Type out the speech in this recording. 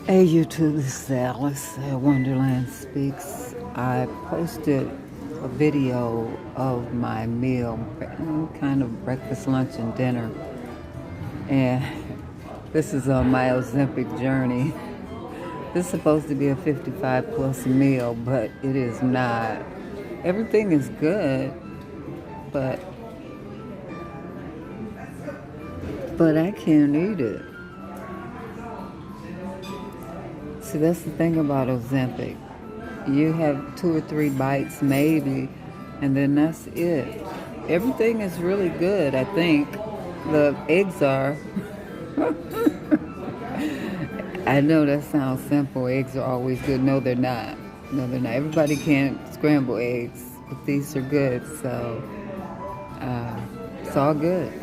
Hey YouTube, this is Alice at Wonderland Speaks. I posted a video of my meal, kind of breakfast, lunch, and dinner. And this is on my Ozempic journey. This is supposed to be a 55 plus meal, but it is not. Everything is good, but I can't eat it. See, that's the thing about Ozempic. You have 2 or 3 bites maybe, and then that's it. Everything is really good, I think. The eggs are. I know that sounds simple. Eggs are always good. No, they're not. No, they're not. Everybody can't scramble eggs, but these are good, so it's all good.